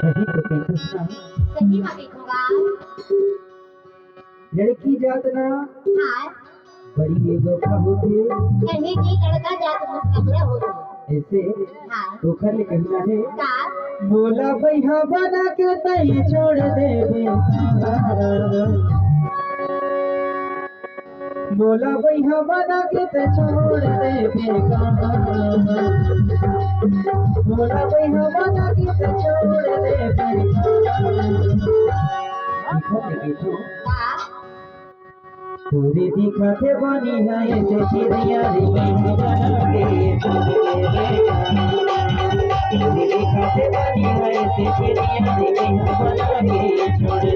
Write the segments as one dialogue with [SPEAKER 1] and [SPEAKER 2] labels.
[SPEAKER 1] सही तो कहते सुना।
[SPEAKER 2] सही में देखूंगा।
[SPEAKER 1] लड़की जात ना
[SPEAKER 2] हाँ
[SPEAKER 1] बड़ी बेवफा होती है।
[SPEAKER 2] कहीं की लड़का जात मुझे होती
[SPEAKER 1] ऐसे
[SPEAKER 2] हाँ
[SPEAKER 1] तो खल कहना है
[SPEAKER 2] का
[SPEAKER 1] बोला भैया बना के तई छोड़ दे बोला भैया बना के ते छोड़ दे बोला भैया बना के ते छोड़ दे
[SPEAKER 2] का
[SPEAKER 1] पूरी दिखाते बनी है ऐसे चिड़िया रे बना के पूरी दिखाते बनी है ऐसे चिड़िया रे बना के छोड़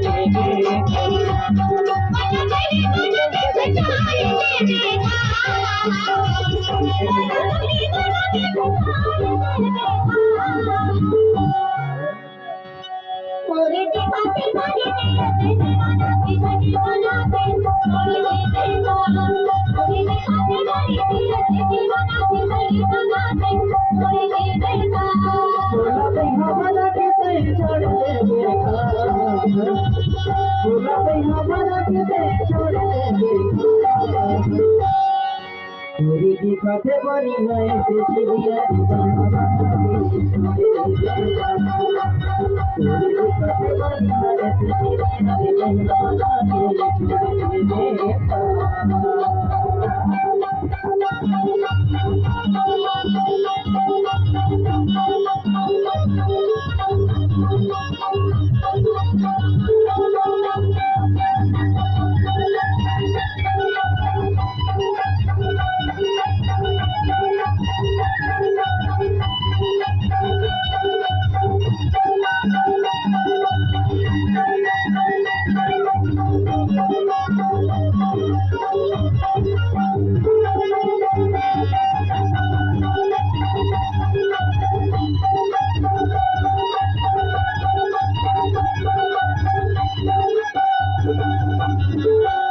[SPEAKER 1] पूरी दिखाते बनी है ऐसे चिड़िया रे बना के पूरी दिखाते बनी है ऐसे चिड़िया रे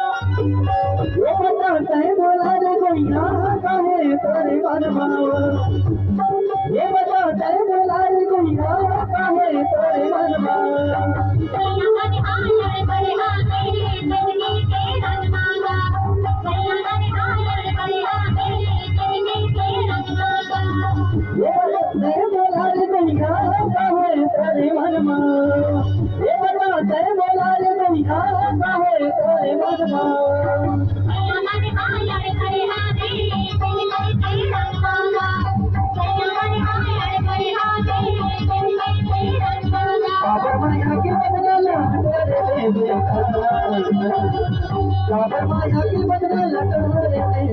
[SPEAKER 1] ये बता तेरे बोला रे कोइया काहे तोरे मनवा ये तेरे बोला रे कोइया काहे तोरे मनवा ये बता तेरे बोला रे कोइया काहे तोरे मनवा काबर माया के बदला काबर माया के बदला लटोरे
[SPEAKER 2] के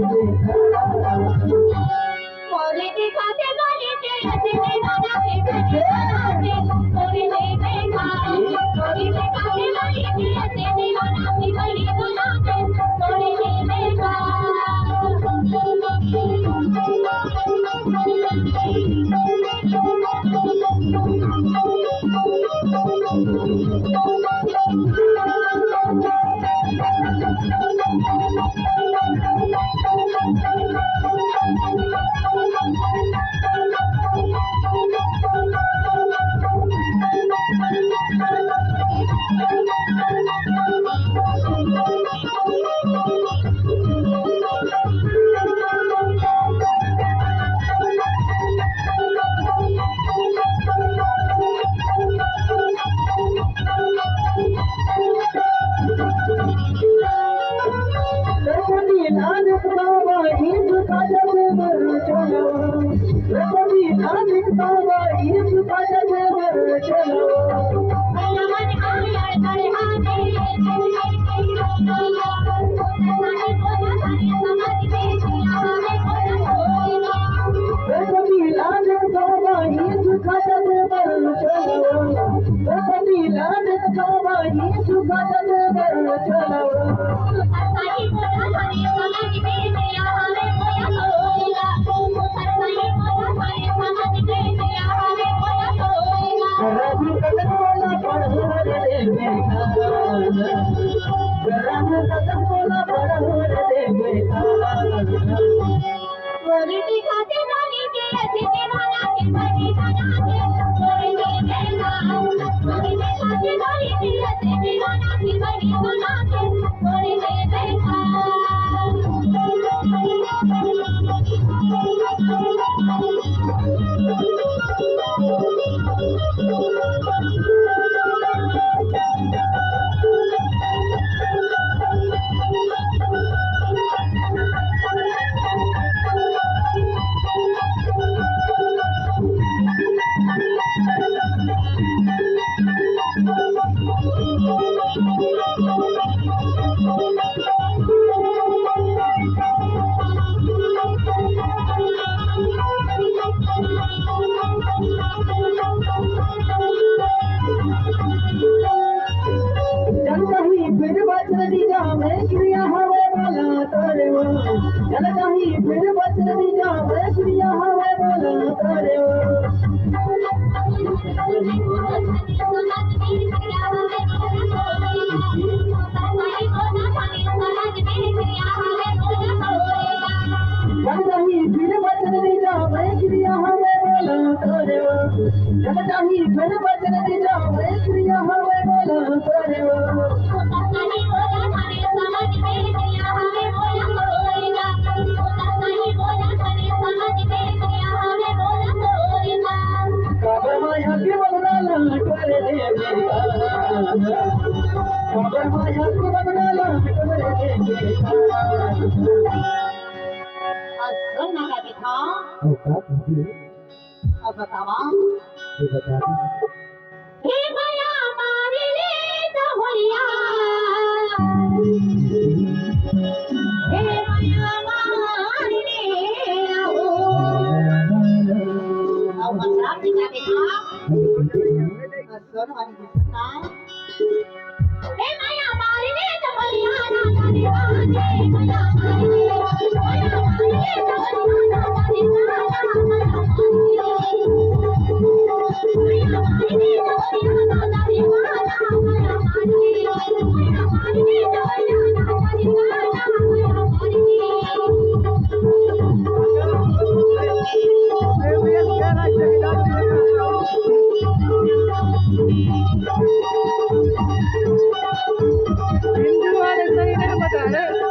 [SPEAKER 1] नहीं फिर बचन दीजा मैं क्रिया हमें बोला तोरे वो जब नहीं फिर बचन दीजा मैं क्रिया हमें बोला तोरे वो काबर माया की बदला तोरे देगा काबर माया की बदला तोरे देगा
[SPEAKER 2] असं नका दिखा अब बतावा हे माया मारिले दहरिया हे माया मारिले हो अब बतावा दिखा असं नका दिखा हे माया मारिले दहरिया ना दीवाने माया मारिले माया मारिले दहरिया ना
[SPEAKER 1] हिंदू वाले सही नहीं बता रहे